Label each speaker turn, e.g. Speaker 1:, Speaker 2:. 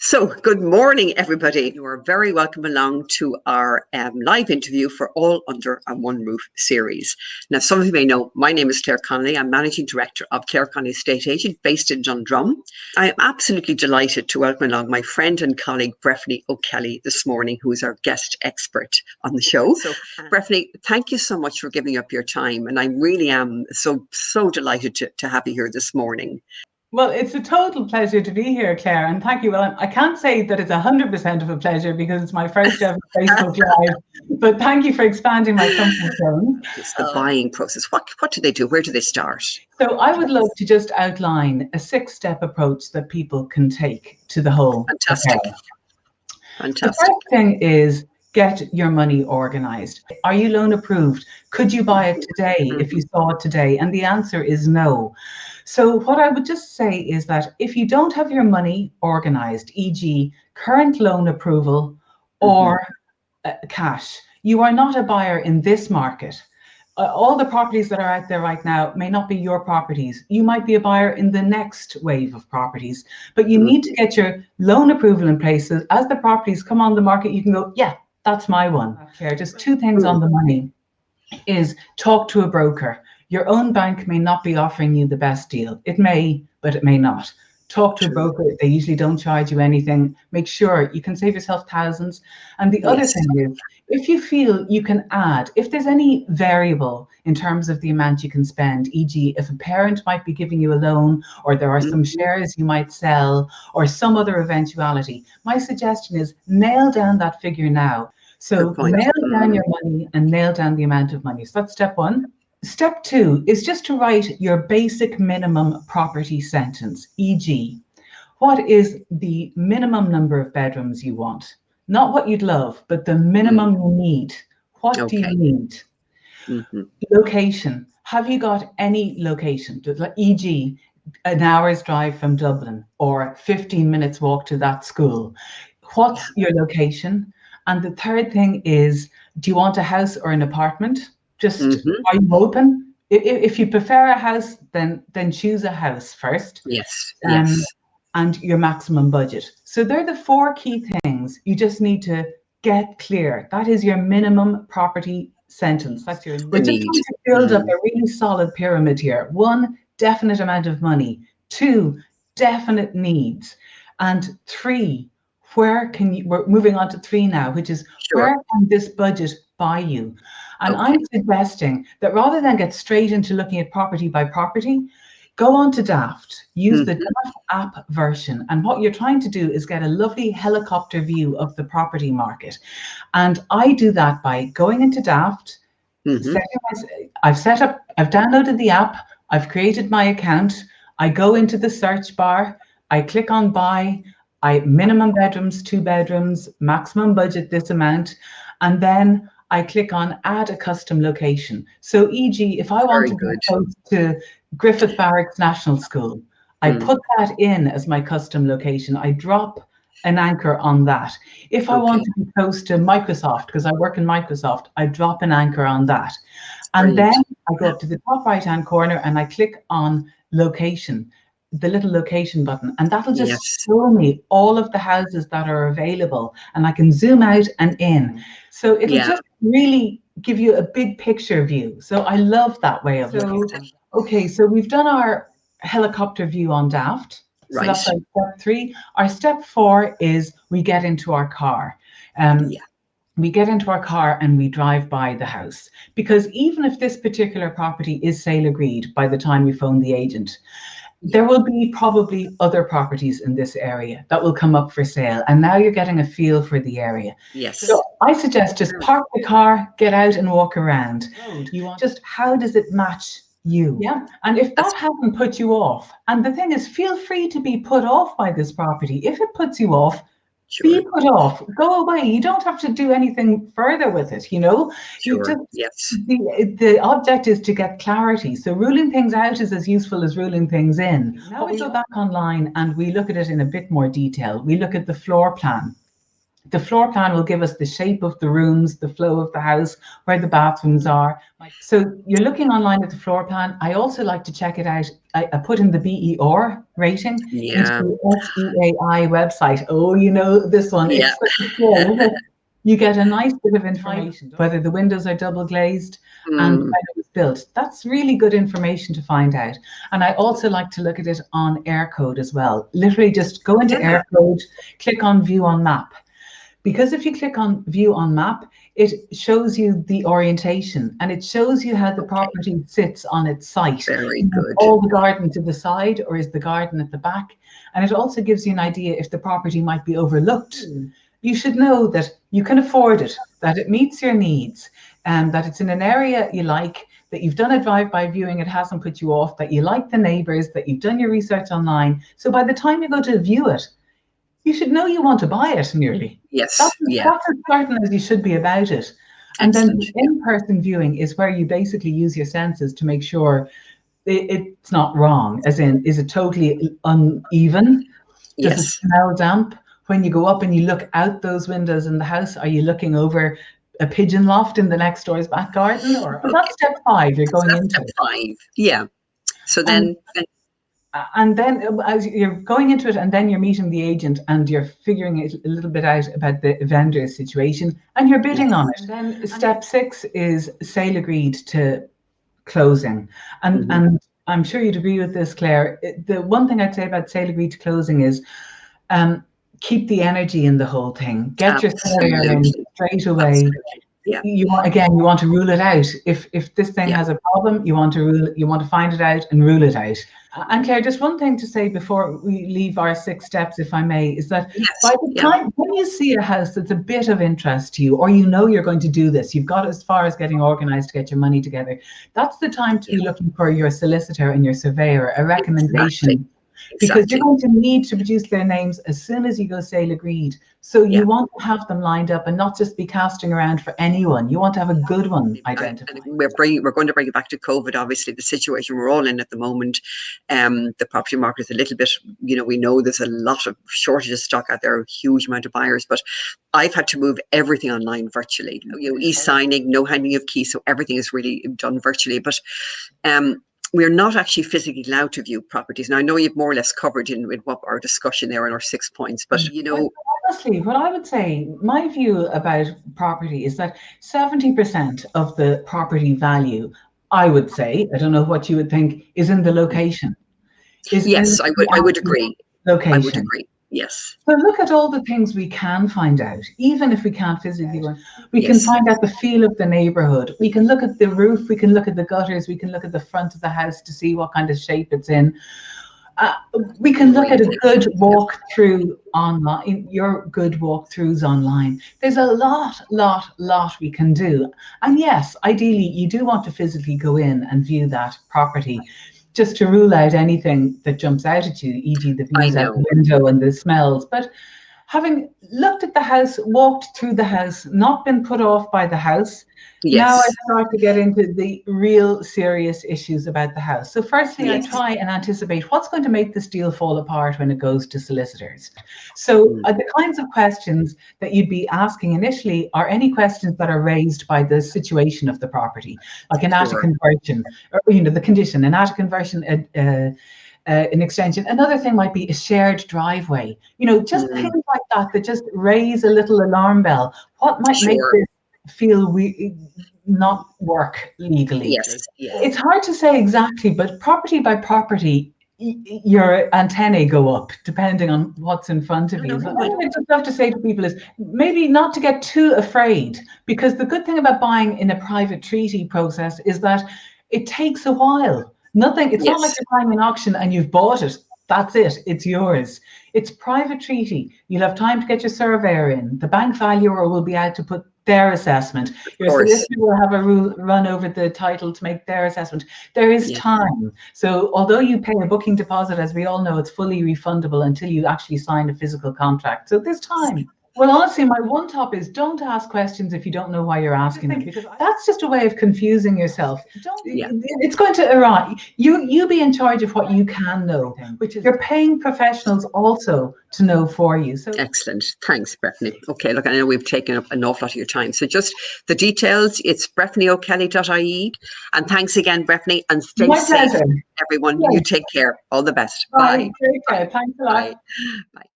Speaker 1: So, good morning, everybody. You are very welcome along to our live interview for All Under a One Roof series. Now, some of you may know my name is Claire Connolly. I'm Managing Director of Claire Connolly Estate Agent based in Dundrum. I am absolutely delighted to welcome along my friend and colleague Breffnie O'Kelly this morning, who is our guest expert on the show. So, Breffnie, thank you so much for giving up your time. And I really am so delighted to have you here this morning.
Speaker 2: Well, it's a total pleasure to be here, Claire, and thank you. Well, I can't say that it's 100% of a pleasure because it's my first ever Facebook Live, but thank you for expanding my comfort zone.
Speaker 1: It's the buying process. What do they do? Where do they start?
Speaker 2: So I would love to just outline a 6-step approach that people can take to the whole.
Speaker 1: Fantastic.
Speaker 2: The first thing is get your money organized. Are you loan approved? Could you buy it today if you saw it today? And the answer is no. So what I would just say is that if you don't have your money organized, e.g. current loan approval or cash, you are not a buyer in this market. All the properties that are out there right now may not be your properties. You might be a buyer in the next wave of properties, but you need to get your loan approval in place. So as the properties come on the market, you can go, yeah, that's my one. Here, just 2 things on the money is talk to a broker. Your own bank may not be offering you the best deal. It may, but it may not. Talk to a broker. They usually don't charge you anything. Make sure you can save yourself thousands. And the other thing is, if you feel you can add, if there's any variable in terms of the amount you can spend, e.g. if a parent might be giving you a loan, or there are some shares you might sell, or some other eventuality, my suggestion is nail down that figure now. So nail down your money and nail down the amount of money. So that's step 1. Step 2 is just to write your basic minimum property sentence, e.g. what is the minimum number of bedrooms you want? Not what you'd love, but the minimum you need. What do you need? Location. Have you got any location? E.g. an hour's drive from Dublin or 15 minutes walk to that school. What's your location? And the third thing is, do you want a house or an apartment? Just are you open? If you prefer a house, then choose a house first.
Speaker 1: Yes.
Speaker 2: And your maximum budget. So they're the 4 key things you just need to get clear. That is your minimum property sentence. That's your. We're just trying to build up a really solid pyramid here. 1, definite amount of money. 2, definite needs. And 3, where can you? We're moving on to 3 now, which is where can this budget buy you? And I'm suggesting that rather than get straight into looking at property by property, go on to Daft, use the Daft app version. And what you're trying to do is get a lovely helicopter view of the property market. And I do that by going into Daft, I've downloaded the app, I've created my account, I go into the search bar, I click on buy, minimum bedrooms, 2 bedrooms, maximum budget, this amount, and then I click on add a custom location. So e.g. if I want to be close to Griffith Barracks National School, I put that in as my custom location. I drop an anchor on that. If I want to be close to Microsoft, because I work in Microsoft, I drop an anchor on that. And then I go up to the top right-hand corner and I click on location, the little location button, and that'll just show me all of the houses that are available, and I can zoom out and in. So it'll just really give you a big picture view. So I love that way of looking at it. Okay, so we've done our helicopter view on Daft. So that's like step 3. Our step 4 is we get into our car. We get into our car and we drive by the house, because even if this particular property is sale agreed by the time we phone the agent, there will be probably other properties in this area that will come up for sale. And now you're getting a feel for the area. So I suggest just park the car, get out and walk around. You want just, how does it match you? And if that hasn't put you off, and the thing is, feel free to be put off by this property. If it puts you off, be put off, go away. You don't have to do anything further with it, you know. The object is to get clarity. So ruling things out is as useful as ruling things in. Now we go back online and we look at it in a bit more detail. We look at the floor plan. The floor plan will give us the shape of the rooms, the flow of the house, where the bathrooms are. So you're looking online at the floor plan. I also like to check it out. I put in the BER rating into the SEAI website. Oh, you know this one.
Speaker 1: Yeah.
Speaker 2: It's so cool. You get a nice bit of information, whether the windows are double glazed and when it was built. That's really good information to find out. And I also like to look at it on Aircode as well. Literally just go into Aircode, click on View on Map. Because if you click on View on Map, it shows you the orientation and it shows you how the property sits on its site.
Speaker 1: Very good.
Speaker 2: All the garden to the side, or is the garden at the back? And it also gives you an idea if the property might be overlooked. You should know that you can afford it, that it meets your needs, and that it's in an area you like, that you've done a drive-by viewing, it hasn't put you off, that you like the neighbours, that you've done your research online. So by the time you go to view it, you should know you want to buy it nearly.
Speaker 1: Yes.
Speaker 2: That's as certain as you should be about it. And then the in-person viewing is where you basically use your senses to make sure it's not wrong, as in, is it totally uneven? Does it smell damp? When you go up and you look out those windows in the house, are you looking over a pigeon loft in the next door's back garden? Or that's step 5, you're going into
Speaker 1: step 5. Yeah. So then
Speaker 2: and then as you're going into it, and then you're meeting the agent and you're figuring it a little bit out about the vendor's situation and you're bidding on it. And then step 6 is sale agreed to closing. And I'm sure you'd agree with this, Claire. The one thing I'd say about sale agreed to closing is keep the energy in the whole thing. Get your surveyor in straight away. You want to rule it out. If this thing has a problem, you want to find it out and rule it out. And Claire, just one thing to say before we leave our 6 steps, if I may, is that by the time when you see a house that's a bit of interest to you, or you know you're going to do this, you've got as far as getting organized to get your money together, that's the time to be looking for your solicitor and your surveyor, a recommendation. Because you're going to need to produce their names as soon as you go sale agreed. So you want to have them lined up and not just be casting around for anyone. You want to have a good one identified.
Speaker 1: We're going to bring it back to COVID, obviously, the situation we're all in at the moment. The property market is a little bit, we know there's a lot of shortage of stock out there, a huge amount of buyers, but I've had to move everything online virtually. E-signing, no handing of keys, so everything is really done virtually. But we're not actually physically allowed to view properties. Now, I know you've more or less covered in what our discussion there in our 6 points, but
Speaker 2: honestly, what I would say, my view about property is that 70% of the property value, I would say, I don't know what you would think, is in the location.
Speaker 1: Yes, I would agree.
Speaker 2: Location.
Speaker 1: I would agree. Yes.
Speaker 2: So look at all the things we can find out, even if we can't physically go. We can find out the feel of the neighborhood. We can look at the roof. We can look at the gutters. We can look at the front of the house to see what kind of shape it's in. We can look at a good walkthrough online, your good walkthroughs online. There's a lot we can do. And yes, ideally, you do want to physically go in and view that property, just to rule out anything that jumps out at you, e.g. the views out the window and the smells. But having looked at the house, walked through the house, not been put off by the house, now I start to get into the real serious issues about the house. So firstly, I try and anticipate what's going to make this deal fall apart when it goes to solicitors. So the kinds of questions that you'd be asking initially are any questions that are raised by the situation of the property, like an attic conversion, or the condition, an attic conversion, an extension. Another thing might be a shared driveway. Just things like that just raise a little alarm bell. What might make this feel not work legally? It's hard to say exactly, but property by property, your antennae go up depending on what's in front of you. What I just have to say to people is maybe not to get too afraid, because the good thing about buying in a private treaty process is that it takes a while. It's not like you're buying an auction and you've bought it. That's it. It's yours. It's private treaty. You'll have time to get your surveyor in. The bank valuer will be out to put their assessment. Your solicitor will have a run over the title to make their assessment. There is time. So although you pay a booking deposit, as we all know, it's fully refundable until you actually sign a physical contract. So there's time. Well, honestly, my one top is don't ask questions if you don't know why you're asking them, because that's just a way of confusing yourself. It's going to arrive. You be in charge of what you can know, which is you're paying professionals also to know for you. So
Speaker 1: excellent. Thanks, Breffnie. Okay, look, I know we've taken up an awful lot of your time. So just the details, it's breffnieokelly.ie. And thanks again, Breffnie, and stay safe, everyone. You take care. All the best. Bye.
Speaker 2: Take care. Thanks a lot.
Speaker 1: Bye. Bye.